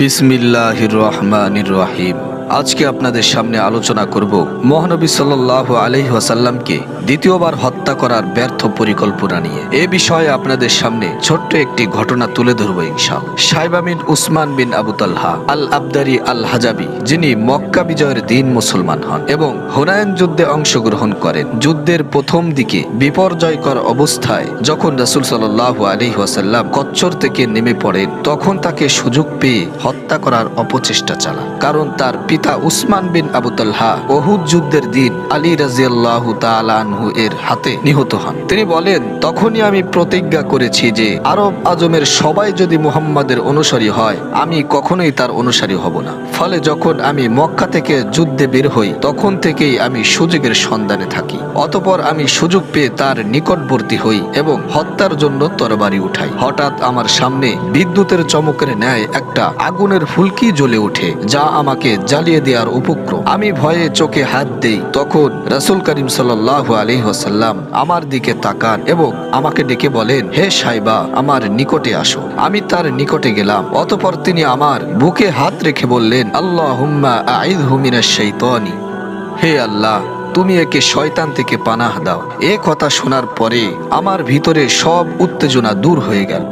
বিসমিল্লাহির রহমানির রহিম। আজকে আপনাদের সামনে আলোচনা করব মহানবী সাল্লাল্লাহু আলাইহি ওয়াসাল্লামকে দ্বিতীয়বার হত্যা করার ব্যর্থ পরিকল্পনা নিয়ে। এ বিষয়ে আপনাদের সামনে ছোট্ট একটি ঘটনা তুলে ধরব ইনশাআল্লাহ। সাইবা বিন উসমান বিন আবু তালহা আল আবদারি আল হাজাবি, যিনি মক্কা বিজয়ের দিন মুসলমান হন এবং হুনাইন যুদ্ধে অংশগ্রহণ করেন। যুদ্ধের প্রথম দিকে বিপর্যয়কর অবস্থায় যখন রাসূল সাল্লাল্লাহু আলাইহি ওয়াসাল্লাম কচ্ছর থেকে নেমে পড়েন, তখন তাকে সুযোগ পেয়ে হত্যা করার অপচেষ্টা চালান। কারণ তার পিতা উসমান বিন আবু তালহা উহুদ যুদ্ধের দিন আলী রাদিয়াল্লাহু তাআলা আনহু এর হাতে নিহত হন। তিনি বলেন, তখনই আমি প্রতিজ্ঞা করেছি যে আরব আজমের সবাই যদি মুহাম্মাদের অনুসারী হয়, আমি কখনোই তার অনুসারী হব না। ফলে যখন আমি মক্কা থেকে যুদ্ধে বের হই, তখন থেকেই আমি সুযোগের সন্ধানে থাকি। অতঃপর আমি সুযোগ পেয়ে তার নিকটবর্তী হই এবং হত্যার জন্য তরবারি উঠাই। হঠাৎ আমার সামনে বিদ্যুতের চমকের ন্যায় একটা আগুনের ফুলকি জ্বলে ওঠে, যা আমাকে জ্বালিয়ে দেওয়ার উপক্রম। আমি ভয়ে চোখে হাত দেই। তখন রাসূল করিম সাল্লাল্লাহু আলাইহি ওয়াসাল্লাম আমার দিকে তাকান এবং আমাকে ডেকে বলেন, হে সাইবা, আমার নিকটে আসো। আমি তার নিকটে গেলাম। অতঃপর তিনি আমার বুকে হাত রেখে বললেন, আল্লাহুম্মা আইযহু মিনাশ শাইতানি, হে আল্লাহ, তুমি একে শয়তান থেকে পানাহ দাও। এ কথা শোনার পরে আমার ভিতরে সব উত্তেজনা দূর হয়ে গেল।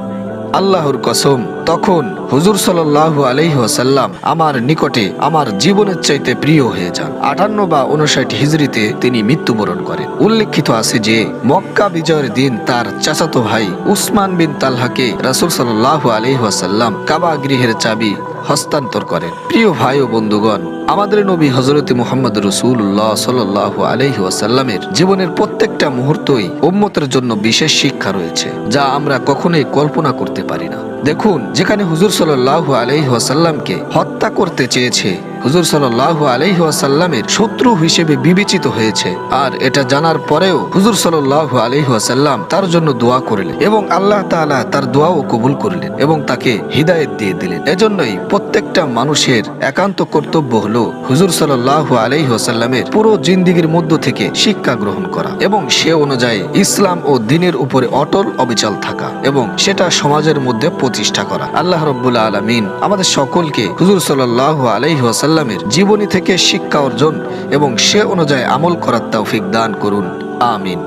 আল্লাহর কসম, তখন হুজুর সাল্লাল্লাহু আলাইহি ওয়াসাল্লাম আমার নিকটে আমার জীবনের চাইতে প্রিয় হয়ে যান। 58 বা 59 হিজরিতে তিনি মৃত্যুবরণ করেন। উল্লেখিত আছে যে মক্কা বিজয়ের দিন তার চাচাতো ভাই উসমান বিন তালহাকে রাসূল সাল্লাল্লাহু আলাইহি ওয়াসাল্লাম কাবা গৃহের চাবি হস্তান্তর করেন। প্রিয় ভাই ও বন্ধুগণ, আমাদের নবী হযরত মুহাম্মদ রাসূলুল্লাহ সাল্লাল্লাহু আলাইহি ওয়াসাল্লামের জীবনের প্রত্যেকটা মুহূর্তই উম্মতের জন্য বিশেষ শিক্ষা রয়েছে, যা আমরা কখনোই কল্পনা করতে পারি না। দেখুন, যেখানে হুজুর সাল্লাল্লাহু আলাইহি ওয়াসাল্লামকে হত্যা করতে চেয়েছে, হুজুর সাল্লাল্লাহু আলাইহি ওয়াসাল্লামের শত্রু হিসেবে বিবেচিত হয়েছে, আর এটা জানার পরেও হুজুর সাল্লাল্লাহু আলাইহি ওয়াসাল্লাম তার জন্য দোয়া করলেন এবং আল্লাহ তাআলা তার দোয়াও কবুল করলেন এবং তাকে হিদায়াত দিয়ে দিলেন। এজন্যই প্রত্যেকটা মানুষের একান্ত কর্তব্য হলো হুজুর সাল্লাল্লাহু আলাইহি ওয়াসাল্লামের পুরো জিন্দেগীর মধ্য থেকে শিক্ষা গ্রহণ করা এবং সে অনুযায়ী ইসলাম ও দ্বীনের উপরে অটল অবিচল থাকা এবং সেটা সমাজের মধ্যে প্রতিষ্ঠা করা। আল্লাহ রাব্বুল আলামিন আমাদের সকলকে হুজুর সাল্লাল্লাহু আলাইহি ওয়াসাল্লামের জীবনী থেকে শিক্ষা অর্জন এবং সে অনুযায়ী আমল করার তৌফিক দান করুন। আমিন।